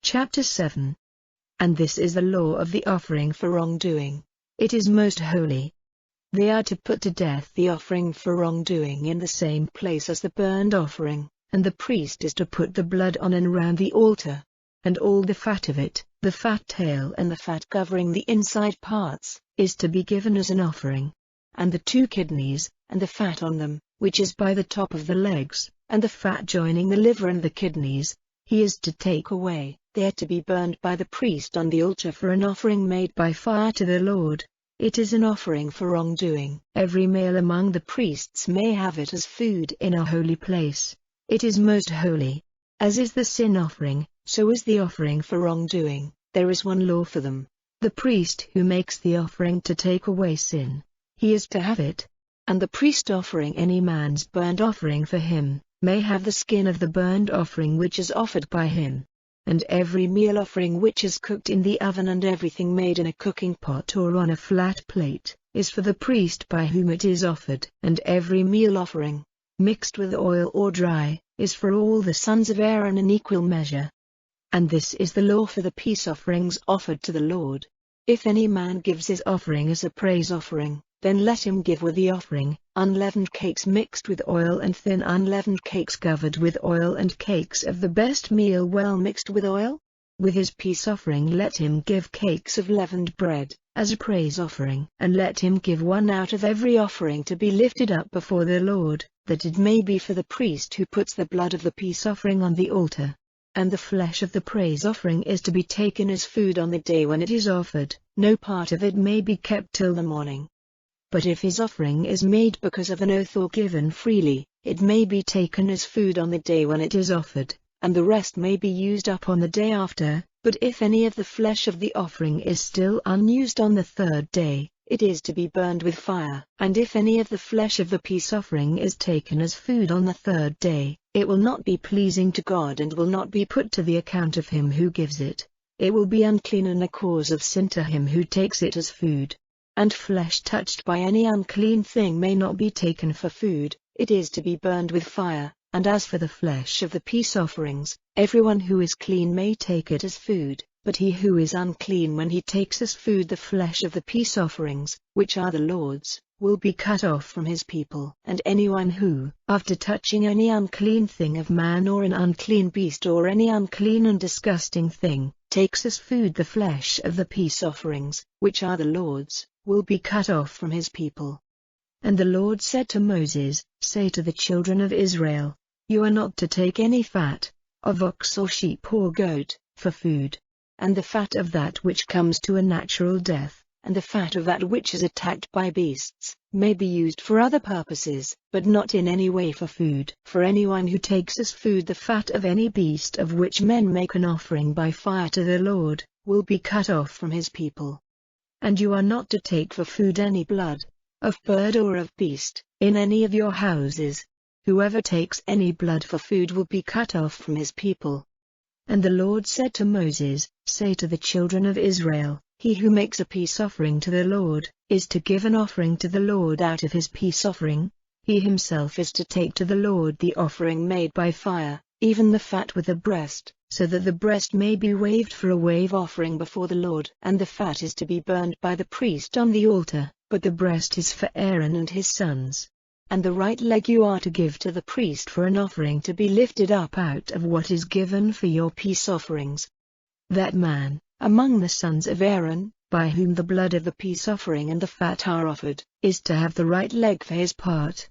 Chapter 7. And this is the law of the offering for wrongdoing. It is most holy. They are to put to death the offering for wrongdoing in the same place as the burnt offering, and the priest is to put the blood on and round the altar. And all the fat of it, the fat tail and the fat covering the inside parts, is to be given as an offering. And the 2 kidneys, and the fat on them, which is by the top of the legs, and the fat joining the liver and the kidneys, he is to take away. They are to be burned by the priest on the altar for an offering made by fire to the Lord. It is an offering for wrongdoing. Every male among the priests may have it as food in a holy place. It is most holy. As is the sin offering, so is the offering for wrongdoing. There is one law for them. The priest who makes the offering to take away sin, he is to have it. And the priest offering any man's burnt offering for him, may have the skin of the burnt offering which is offered by him. And every meal offering which is cooked in the oven and everything made in a cooking pot or on a flat plate, is for the priest by whom it is offered. And every meal offering, mixed with oil or dry, is for all the sons of Aaron in equal measure. And this is the law for the peace offerings offered to the Lord. If any man gives his offering as a praise offering, then let him give with the offering, unleavened cakes mixed with oil and thin unleavened cakes covered with oil and cakes of the best meal well mixed with oil. With his peace offering let him give cakes of leavened bread, as a praise offering. And let him give one out of every offering to be lifted up before the Lord, that it may be for the priest who puts the blood of the peace offering on the altar. And the flesh of the praise offering is to be taken as food on the day when it is offered. No part of it may be kept till the morning. But if his offering is made because of an oath or given freely, it may be taken as food on the day when it is offered, and the rest may be used up on the day after. But if any of the flesh of the offering is still unused on the 3rd day, it is to be burned with fire. And if any of the flesh of the peace offering is taken as food on the 3rd day, it will not be pleasing to God and will not be put to the account of him who gives it. It will be unclean and a cause of sin to him who takes it as food. And flesh touched by any unclean thing may not be taken for food, it is to be burned with fire. And as for the flesh of the peace offerings, everyone who is clean may take it as food, but he who is unclean when he takes as food the flesh of the peace offerings, which are the Lord's, will be cut off from his people. And anyone who, after touching any unclean thing of man or an unclean beast or any unclean and disgusting thing, takes as food the flesh of the peace offerings, which are the Lord's, will be cut off from his people. And the Lord said to Moses, Say to the children of Israel, You are not to take any fat, of ox or sheep or goat, for food. And the fat of that which comes to a natural death, and the fat of that which is attacked by beasts, may be used for other purposes, but not in any way for food. For anyone who takes as food the fat of any beast of which men make an offering by fire to the Lord, will be cut off from his people. And you are not to take for food any blood, of bird or of beast, in any of your houses. Whoever takes any blood for food will be cut off from his people. And the Lord said to Moses, Say to the children of Israel, He who makes a peace offering to the Lord, is to give an offering to the Lord out of his peace offering. He himself is to take to the Lord the offering made by fire, even the fat with the breast, so that the breast may be waved for a wave offering before the Lord. And the fat is to be burned by the priest on the altar, but the breast is for Aaron and his sons. And the right leg you are to give to the priest for an offering to be lifted up out of what is given for your peace offerings. That man, among the sons of Aaron, by whom the blood of the peace offering and the fat are offered, is to have the right leg for his part.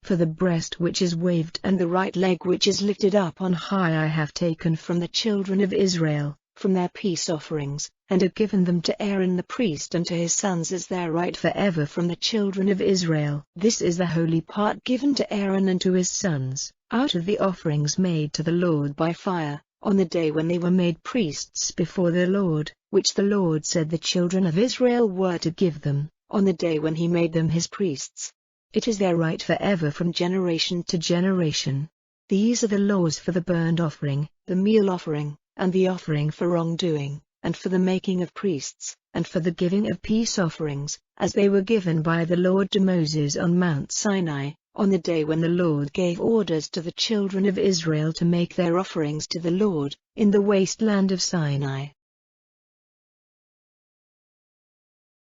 For the breast which is waved and the right leg which is lifted up on high I have taken from the children of Israel, from their peace offerings, and have given them to Aaron the priest and to his sons as their right forever from the children of Israel. This is the holy part given to Aaron and to his sons, out of the offerings made to the Lord by fire, on the day when they were made priests before the Lord, which the Lord said the children of Israel were to give them, on the day when he made them his priests. It is their right forever from generation to generation. These are the laws for the burnt offering, the meal offering, and the offering for wrongdoing, and for the making of priests, and for the giving of peace offerings, as they were given by the Lord to Moses on Mount Sinai. On the day when the Lord gave orders to the children of Israel to make their offerings to the Lord, in the wasteland of Sinai,